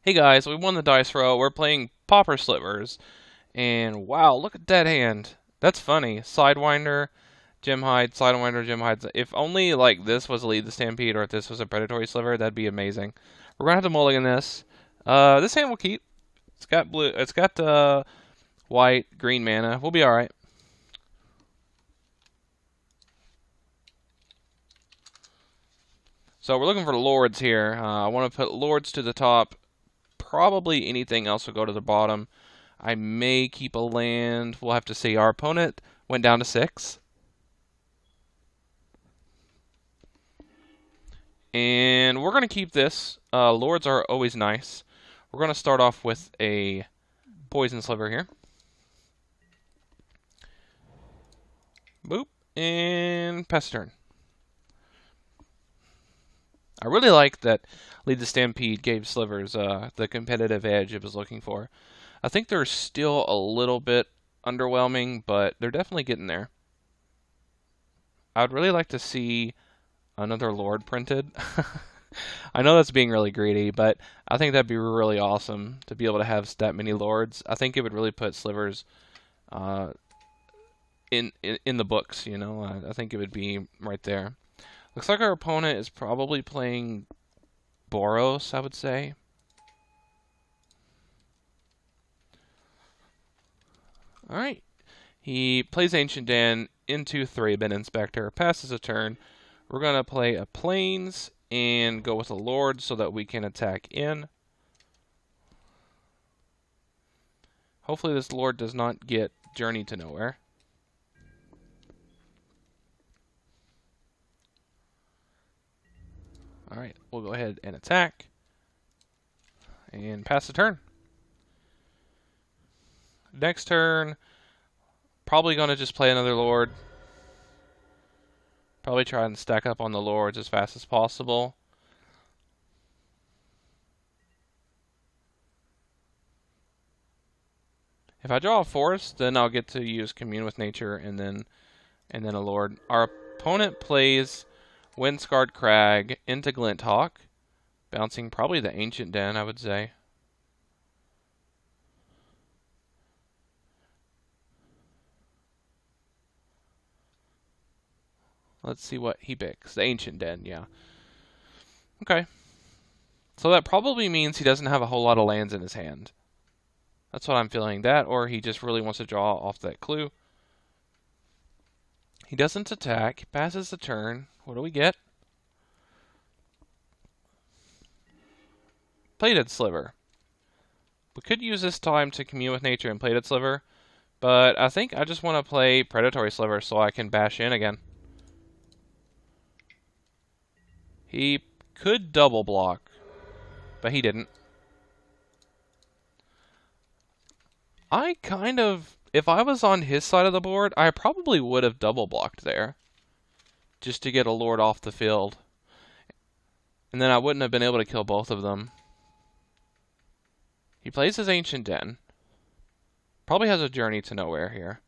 Hey guys, we won the dice roll. We're playing Pauper Slivers. And wow, look at that hand. That's funny. Sidewinder, Gem Hide, Sidewinder, Gem Hide. If only like this was a Lead the Stampede or if this was a Predatory Sliver, that'd be amazing. We're gonna have to mulligan this. This hand will keep. It's got blue. It's got white, green mana. We'll be all right. So we're looking for lords here. I want to put lords to the top. Probably anything else will go to the bottom. I may keep a land. We'll have to see. Our opponent went down to 6. And we're going to keep this. Lords are always nice. We're going to start off with a Poison Sliver here. Boop. And pass turn. I really like that Lead the Stampede gave Slivers the competitive edge it was looking for. I think they're still a little bit underwhelming, but they're definitely getting there. I'd really like to see another Lord printed. I know that's being really greedy, but I think that'd be really awesome to be able to have that many Lords. I think it would really put Slivers in the books, you know. I think it would be right there. Looks like our opponent is probably playing Boros, I would say. Alright. He plays Ancient Den into 3-bit Inspector, passes a turn. We're going to play a Plains and go with a Lord so that we can attack in. Hopefully this Lord does not get Journey to Nowhere. Alright, we'll go ahead and attack. And pass the turn. Next turn, probably going to just play another Lord. Probably try and stack up on the Lords as fast as possible. If I draw a Forest, then I'll get to use Commune with Nature and then a Lord. Our opponent plays Windscarred Crag into Glinthawk, bouncing probably the Ancient Den, I would say. Let's see what he picks. The Ancient Den, yeah. Okay. So that probably means he doesn't have a whole lot of lands in his hand. That's what I'm feeling. That, or he just really wants to draw off that clue. He doesn't attack. He passes the turn. What do we get? Plated Sliver. We could use this time to commune with nature and Plated Sliver, but I think I just want to play Predatory Sliver so I can bash in again. He could double block, but he didn't. If I was on his side of the board, I probably would have double blocked there, just to get a Lord off the field. And then I wouldn't have been able to kill both of them. He plays his Ancient Den. Probably has a Journey to Nowhere here.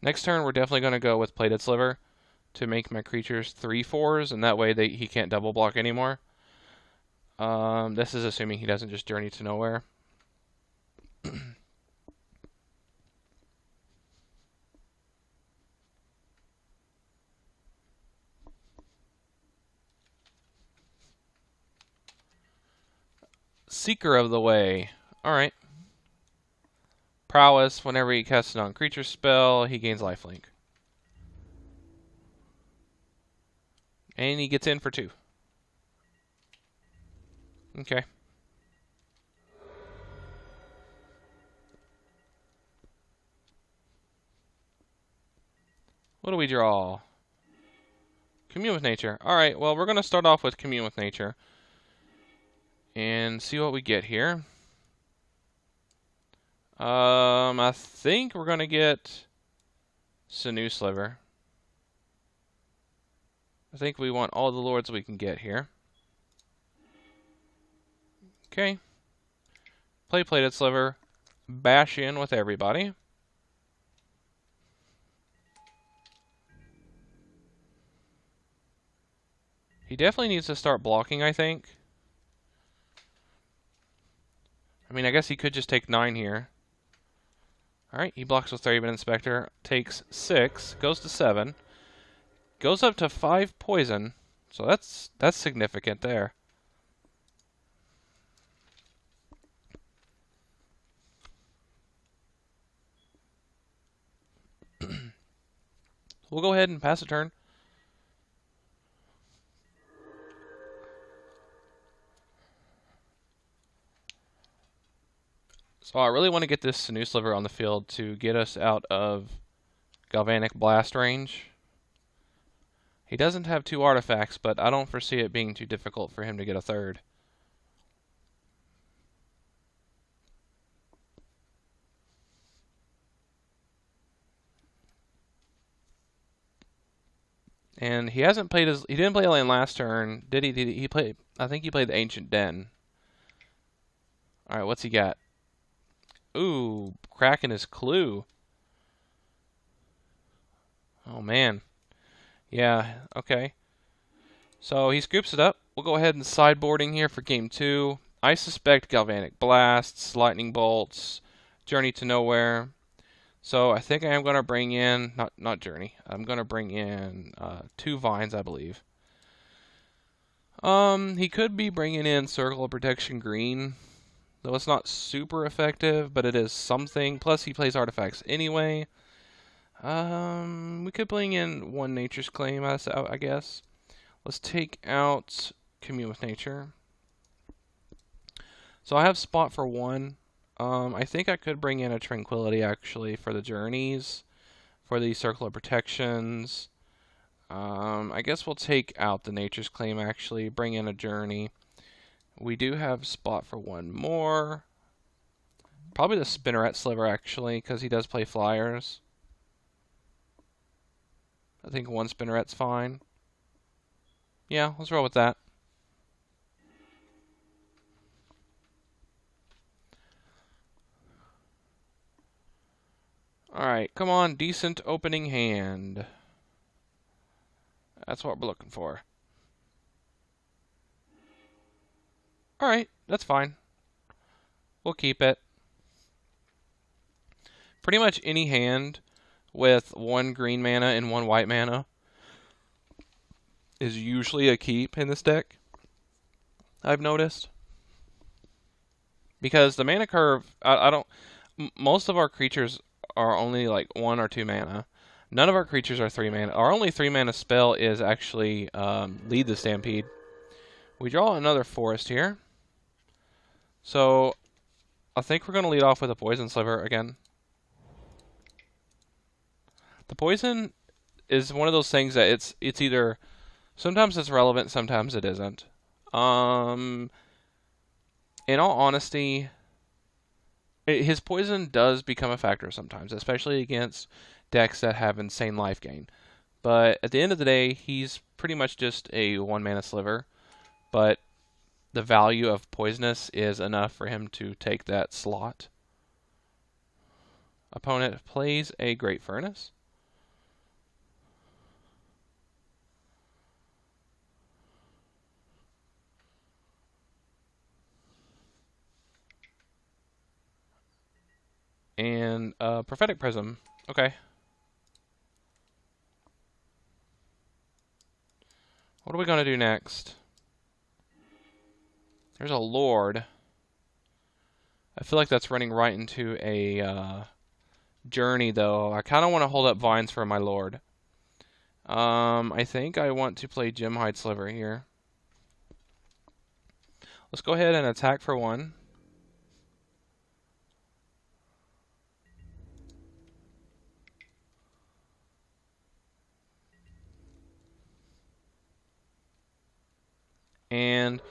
Next turn, we're definitely going to go with Plated Sliver to make my creatures 3/4s, and that way he can't double block anymore. This is assuming he doesn't just Journey to Nowhere. Seeker of the Way. Alright. Prowess. Whenever he casts a non-creature spell, he gains lifelink. And he gets in for 2. Okay. What do we draw? Commune with Nature. Alright, well, we're going to start off with Commune with Nature. And see what we get here. I think we're going to get Sinew Sliver. I think we want all the Lords we can get here. Okay. Play Plated Sliver. bash in with everybody. He definitely needs to start blocking, I think. I mean, I guess he could just take 9 here. Alright, he blocks with 30-minute Inspector, takes 6, goes to 7, goes up to 5 poison, so that's significant there. We'll go ahead and pass a turn. So I really want to get this Sinew Sliver on the field to get us out of Galvanic Blast range. He doesn't have 2 artifacts, but I don't foresee it being too difficult for him to get a 3rd. And he hasn't played his. He didn't play a land last turn, did he? He played. I think he played the Ancient Den. All right, what's he got? Ooh, cracking his clue. Oh man. Yeah. Okay. So he scoops it up. We'll go ahead and sideboarding here for game 2. I suspect Galvanic Blasts, Lightning Bolts, Journey to Nowhere. So I think I am going to bring in, not Journey, I'm going to bring in 2 Vines, I believe. He could be bringing in Circle of Protection Green, though it's not super effective, but it is something. Plus he plays artifacts anyway. We could bring in 1 Nature's Claim, I guess. Let's take out Commune with Nature. So I have spot for 1. I think I could bring in a Tranquility, actually, for the Journeys, for the Circle of Protections. I guess we'll take out the Nature's Claim, actually, bring in a Journey. We do have spot for 1 more. Probably the Spinneret Sliver, actually, because he does play Flyers. I think 1 Spinneret's fine. Yeah, let's roll with that. Alright, come on, decent opening hand. That's what we're looking for. Alright, that's fine. We'll keep it. Pretty much any hand with 1 green mana and 1 white mana is usually a keep in this deck, I've noticed. Because the mana curve, most of our creatures are only like 1 or 2 mana. None of our creatures are 3 mana. Our only 3 mana spell is actually Lead the Stampede. We draw another forest here. So I think we're going to lead off with a Poison Sliver again. The poison is one of those things that it's either sometimes it's relevant, sometimes it isn't. In all honesty, his poison does become a factor sometimes, especially against decks that have insane life gain. But at the end of the day, he's pretty much just a 1 mana sliver. But the value of poisonous is enough for him to take that slot. Opponent plays a Great Furnace. And Prophetic Prism. Okay. What are we going to do next? There's a Lord. I feel like that's running right into a Journey, though. I kind of want to hold up Vines for my Lord. I think I want to play Gemhide Sliver here. Let's go ahead and attack for 1. And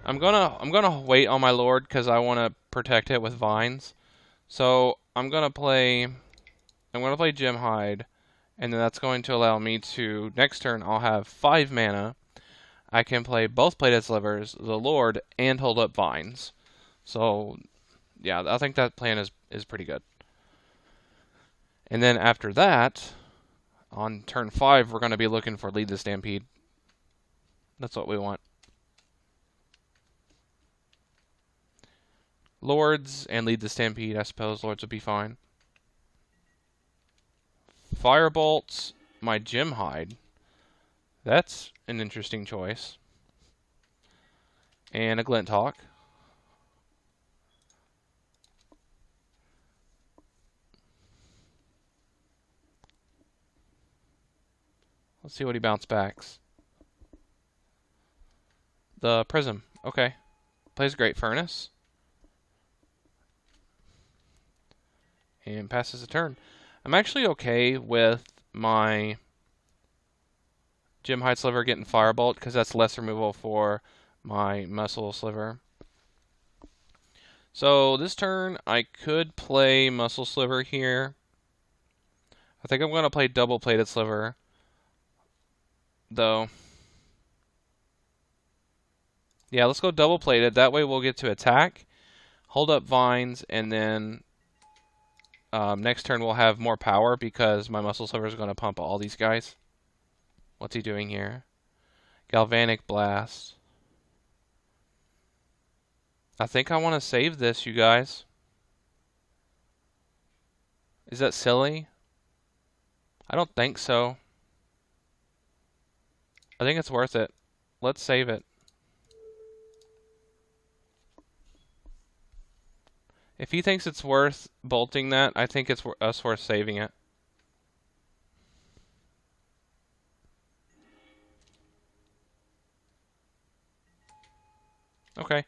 I'm gonna wait on my Lord because I want to protect it with Vines. So I'm gonna play Gemhide, and then that's going to allow me to next turn I'll have 5 mana. I can play both Plated Slivers, the Lord, and hold up Vines. So Yeah, I think that plan is pretty good. And then after that, on turn 5, we're going to be looking for Lead the Stampede. That's what we want. Lords and Lead the Stampede, I suppose. Lords would be fine. Firebolts, my Gem Hide. That's an interesting choice. And a Glint Hawk. Let's see what he bounce backs. The Prism. Okay. Plays Great Furnace. And passes a turn. I'm actually okay with my Gem Hide Sliver getting Firebolt because that's less removal for my Muscle Sliver. So this turn, I could play Muscle Sliver here. I think I'm going to play Double Plated Sliver, though. Yeah, let's go Double Plated. That way we'll get to attack, hold up Vines, and then next turn we'll have more power because my Muscle Sliver is going to pump all these guys. What's he doing here? Galvanic Blast. I think I want to save this, you guys. Is that silly? I don't think so. I think it's worth it. Let's save it. If he thinks it's worth bolting that, I think it's us worth saving it. Okay.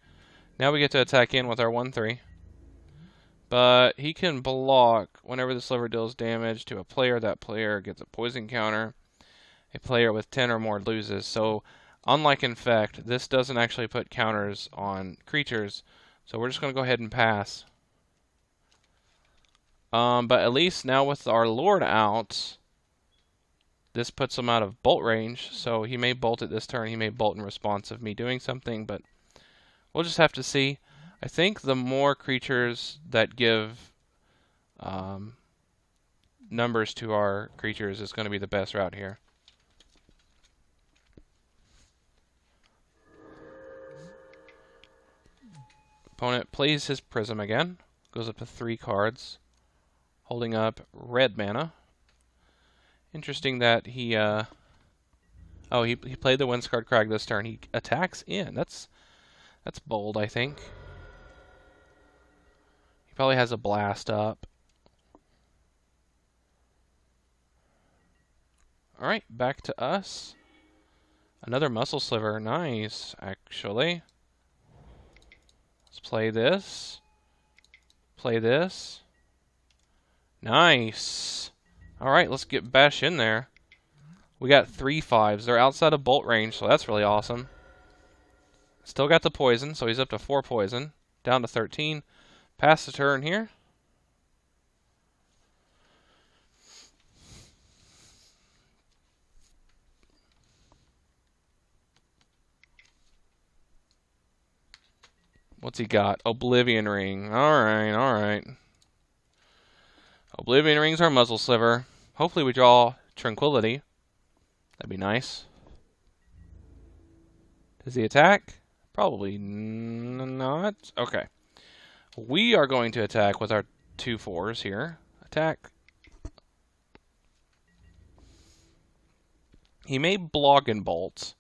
Now we get to attack in with our 1/3. But he can block whenever the sliver deals damage to a player. That player gets a poison counter. A player with 10 or more loses. So, unlike Infect, this doesn't actually put counters on creatures. So we're just going to go ahead and pass. But at least now with our Lord out, this puts him out of bolt range. So he may bolt it this turn. He may bolt in response of me doing something. But we'll just have to see. I think the more creatures that give numbers to our creatures is going to be the best route here. Opponent plays his Prism again. Goes up to 3 cards. Holding up red mana. Interesting that he he played the Windscarred Crag this turn. He attacks in. That's bold, I think. He probably has a blast up. Alright, back to us. Another Muscle Sliver. Nice, actually. Let's play this. Play this. Nice. Alright, let's get Bash in there. We got 3 5s. They're outside of bolt range, so that's really awesome. Still got the poison, so he's up to 4 poison. Down to 13. Pass the turn here. What's he got? Oblivion Ring. Alright, alright. Oblivion Ring's our Muzzle Sliver. Hopefully we draw Tranquility. That'd be nice. Does he attack? Probably not. Okay. We are going to attack with our 2 4s here. Attack. He may block and bolt.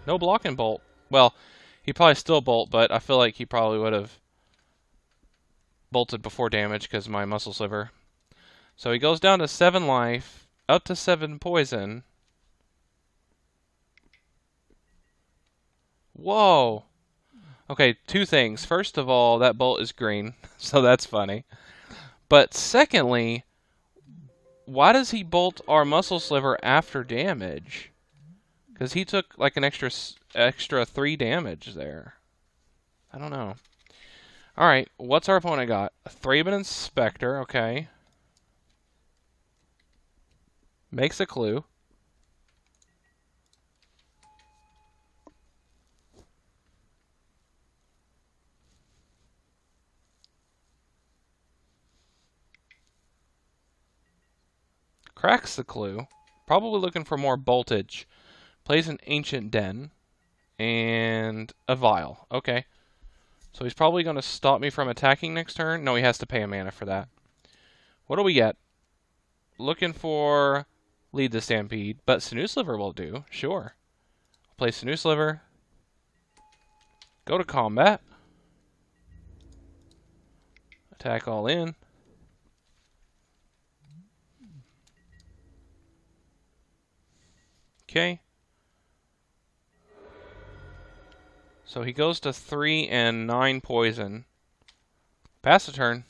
No block and bolt. Well, he probably still bolt, but I feel like he probably would have bolted before damage because of my Muscle Sliver. So he goes down to 7 life, up to 7 poison. Whoa. Okay, 2 things. First of all, that bolt is green, so that's funny. But secondly, why does he bolt our Muscle Sliver after damage? Because he took like an extra 3 damage there. I don't know. Alright, what's our opponent got? A Thraben Inspector, okay. Makes a clue. Cracks the clue. Probably looking for more boltage. Plays an Ancient Den. And a Vial. Okay. So he's probably going to stop me from attacking next turn. No, he has to pay a mana for that. What do we get? Looking for Lead the Stampede. But Sinew Sliver will do. Sure. Play Sinew Sliver. Go to combat. Attack all in. Okay. So he goes to 3 and 9 poison. Pass the turn.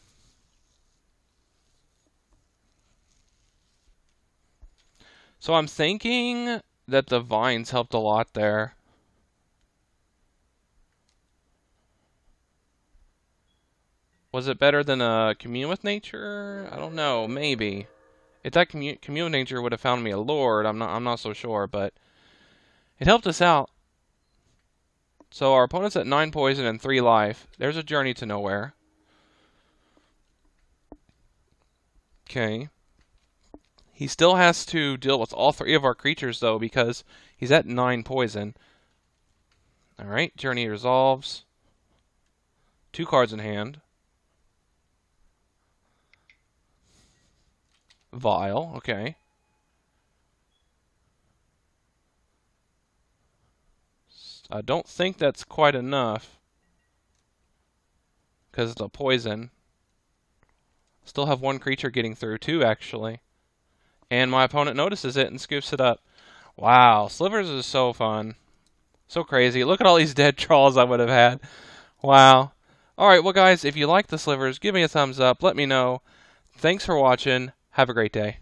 So I'm thinking that the vines helped a lot there. Was it better than a Commune with Nature? I don't know. Maybe. If that Commune with Nature would have found me a Lord, I'm not so sure, but it helped us out. So our opponent's at 9 poison and 3 life. There's a Journey to Nowhere. Okay. He still has to deal with all 3 of our creatures, though, because he's at 9 poison. Alright, Journey resolves. 2 cards in hand. Vial, okay. I don't think that's quite enough. Because it's a poison. Still have 1 creature getting through, 2 actually. And my opponent notices it and scoops it up. Wow, Slivers is so fun. So crazy. Look at all these dead trolls I would have had. Wow. Alright, well guys, if you like the Slivers, give me a thumbs up. Let me know. Thanks for watching. Have a great day.